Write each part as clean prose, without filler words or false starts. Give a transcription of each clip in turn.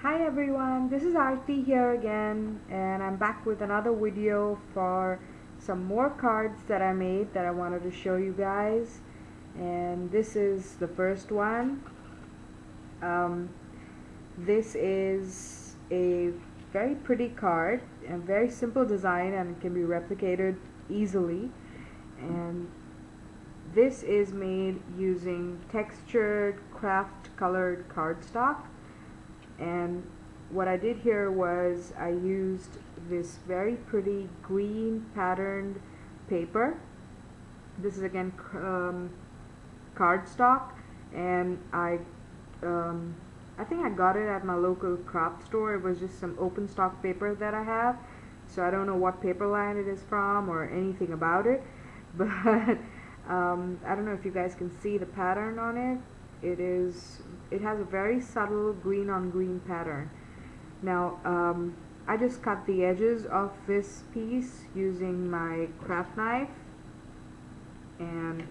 Hi everyone, this is Aarti here again, and I'm back with another video for some more cards that I made that I wanted to show you guys. And this is the first one. This is a very pretty card and very simple design, and it can be replicated easily. And this is made using textured craft colored cardstock. And what I did here was I used this very pretty green patterned paper. This is again cardstock, and I think I got it at my local craft store. It was just some open stock paper that I have, so I don't know what paper line it is from or anything about it, but I don't know if you guys can see the pattern on it. It has a very subtle green on green pattern. Now I just cut the edges of this piece using my craft knife, and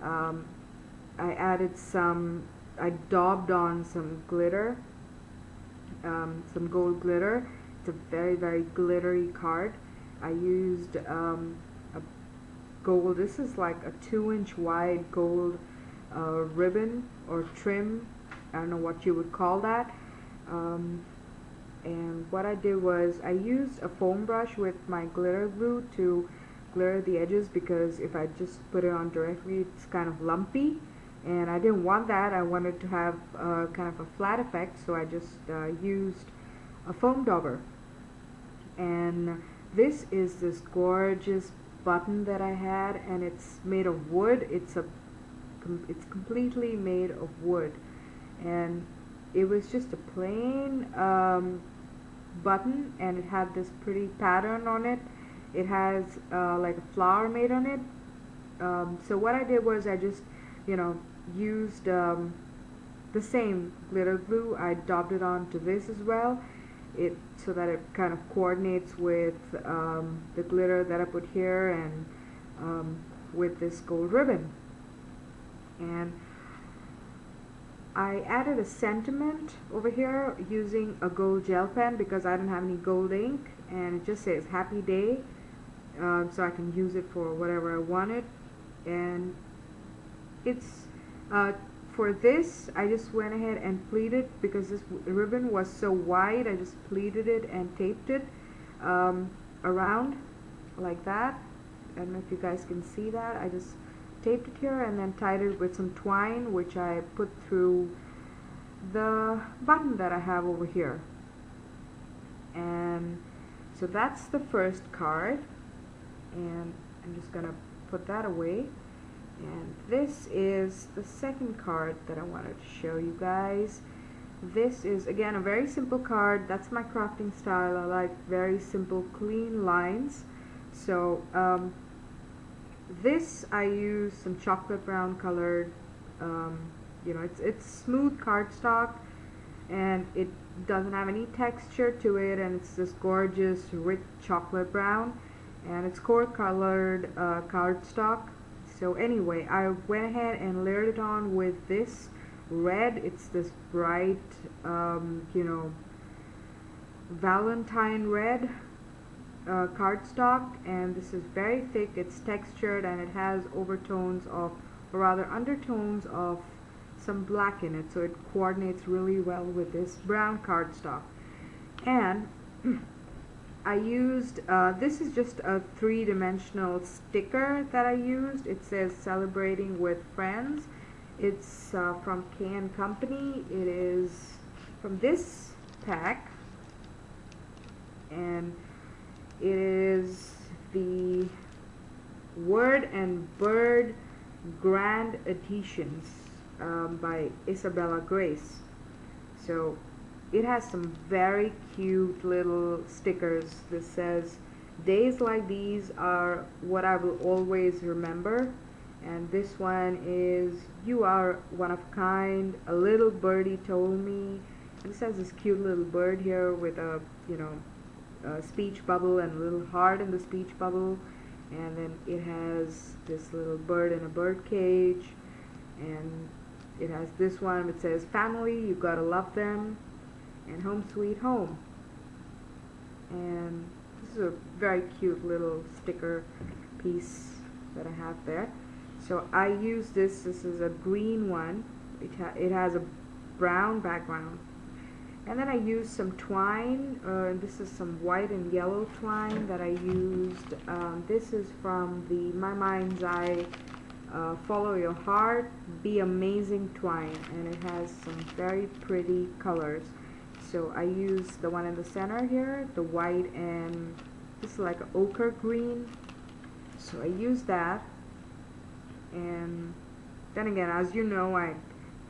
I daubed on some glitter, some gold glitter. It's a very glittery card. I used a gold, this is like a 2-inch wide gold ribbon or trim. I don't know what you would call that. And what I did was I used a foam brush with my glitter glue to glitter the edges, because if I just put it on directly, it's kind of lumpy, and I didn't want that. I wanted to have kind of a flat effect, so I just used a foam dauber. And this is this gorgeous button that I had, and it's made of wood. It's completely made of wood, and it was just a plain button, and it had this pretty pattern on it. It has like a flower made on it. So what I did was I just used the same glitter glue. I daubed it onto this as well, so that it kind of coordinates with the glitter that I put here, and with this gold ribbon. And I added a sentiment over here using a gold gel pen, because I didn't have any gold ink, and it just says happy day, so I can use it for whatever I wanted. And it's for this I just went ahead and pleated, because this ribbon was so wide. I just pleated it and taped it around like that. I don't know if you guys can see that. I just taped it here and then tied it with some twine, which I put through the button that I have over here. And so that's the first card, and I'm just gonna put that away. And this is the second card that I wanted to show you guys. This is again a very simple card. That's my crafting style. I like very simple, clean lines. So this I use some chocolate brown colored, it's smooth cardstock, and it doesn't have any texture to it, and it's this gorgeous rich chocolate brown, and it's core colored cardstock. So anyway, I went ahead and layered it on with this red. It's this bright Valentine red cardstock, and this is very thick. It's textured, and it has overtones of, or rather undertones of, some black in it, so it coordinates really well with this brown cardstock. And I used this is just a 3-dimensional sticker that I used. It says celebrating with friends. It's from K & Company. It is from this pack, and it is the Word and Bird Grand Editions by Isabella Grace. So it has some very cute little stickers. This says, days like these are what I will always remember. And this one is, you are one of a kind, a little birdie told me. And this has this cute little bird here with a speech bubble and a little heart in the speech bubble, and then it has this little bird in a bird cage, and it has this one which says family, you gotta love them. and Home Sweet Home. And this is a very cute little sticker piece that I have there. So I use this is a green one. It has a brown background. And then I used some twine. This is some white and yellow twine that I used. This is from the My Mind's Eye Follow Your Heart, Be Amazing twine, and it has some very pretty colors. So I used the one in the center here, the white, and this is like an ochre green. So I used that. And then again, as you know, I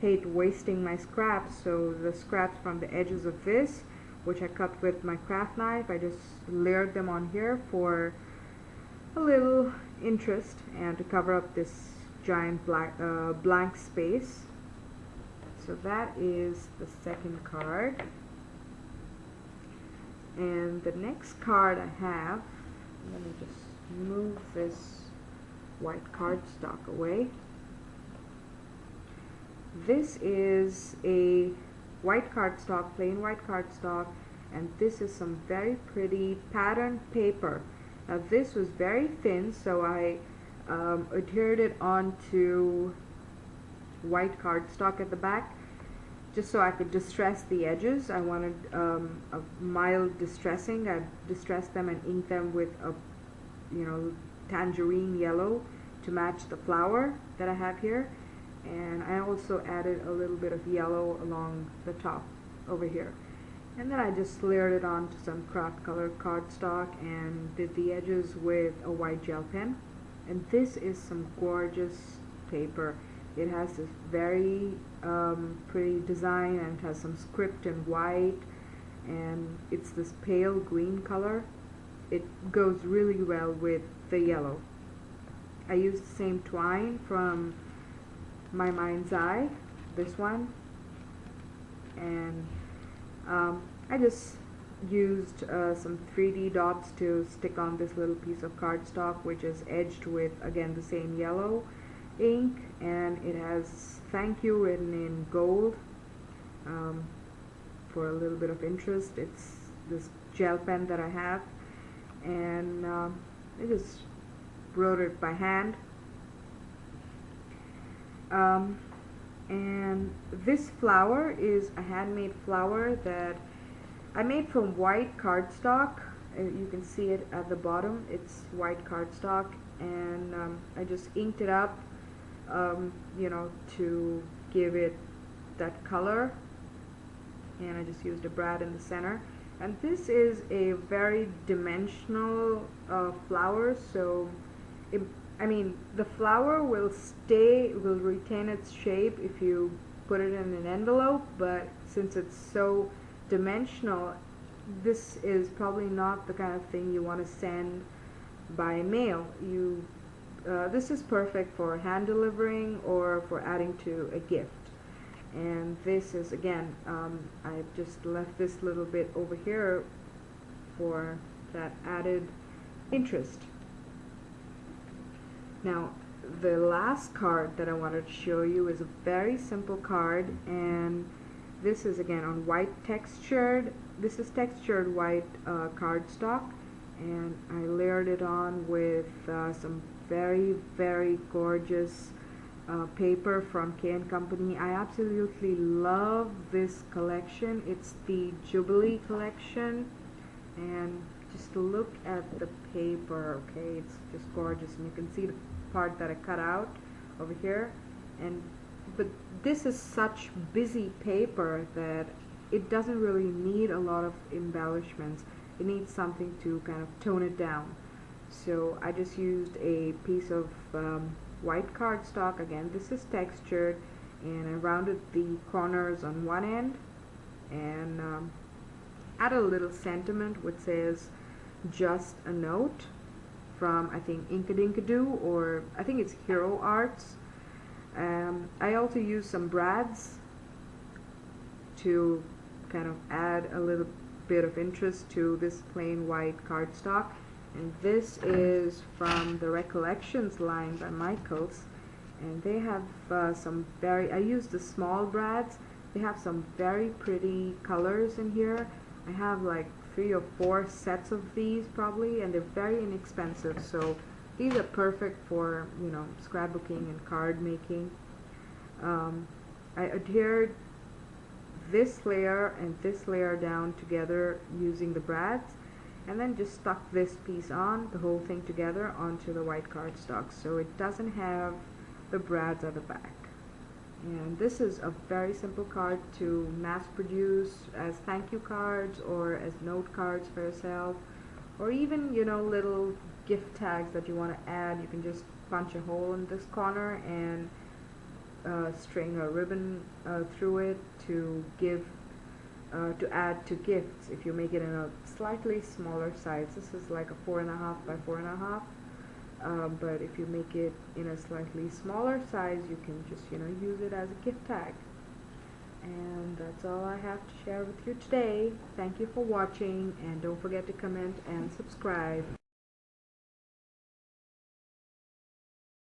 hate wasting my scraps, so the scraps from the edges of this, which I cut with my craft knife, I just layered them on here for a little interest and to cover up this giant blank space. So that is the second card. And the next card I have, let me just move this white cardstock away. This is a white cardstock, plain white cardstock, and this is some very pretty patterned paper. Now this was very thin, so I adhered it onto white cardstock at the back just so I could distress the edges. I wanted a mild distressing. I distressed them and inked them with a tangerine yellow to match the flower that I have here. And I also added a little bit of yellow along the top over here. And then I just layered it onto some craft colored cardstock and did the edges with a white gel pen. And this is some gorgeous paper. It has this very pretty design, and it has some script in white, and it's this pale green color. It goes really well with the yellow. I used the same twine from My Mind's Eye, this one, and I just used some 3D dots to stick on this little piece of cardstock, which is edged with, again, the same yellow ink, and it has thank you written in gold for a little bit of interest. It's this gel pen that I have, and I just wrote it by hand. And this flower is a handmade flower that I made from white cardstock. You can see it at the bottom. It's white cardstock, and I just inked it up to give it that color, and I just used a brad in the center. And this is a very dimensional flower, so the flower will retain its shape if you put it in an envelope, but since it's so dimensional, this is probably not the kind of thing you want to send by mail. This is perfect for hand delivering or for adding to a gift. And this is, again, I've just left this little bit over here for that added interest. Now, the last card that I wanted to show you is a very simple card, and this is again on white textured. This is textured white cardstock, and I layered it on with some very, very gorgeous paper from K & Company. I absolutely love this collection. It's the Jubilee collection, and just look at the paper. Okay, it's just gorgeous, and you can see the part that I cut out over here. But this is such busy paper that it doesn't really need a lot of embellishments. It needs something to kind of tone it down. So I just used a piece of white cardstock. Again, this is textured, and I rounded the corners on one end and added a little sentiment which says just a note from, I think, Inkadinkadoo, or I think it's Hero Arts. I also used some brads to kind of add a little bit of interest to this plain white cardstock. And this is from the Recollections line by Michaels, and they have I used the small brads, They have some very pretty colors in here. I have like 3 or 4 sets of these probably, and they're very inexpensive, so these are perfect for, you know, scrapbooking and card making. I adhered this layer and this layer down together using the brads, and then just stuck this piece on, the whole thing together, onto the white cardstock, so it doesn't have the brads at the back. And this is a very simple card to mass produce as thank you cards or as note cards for yourself, or even, you know, little gift tags that you want to add. You can just punch a hole in this corner and string a ribbon through it to give to add to gifts if you make it in a slightly smaller size. This is like a 4.5 by 4.5, but if you make it in a slightly smaller size, you can just, you know, use it as a gift tag. And that's all I have to share with you today. Thank you for watching, and don't forget to comment and subscribe.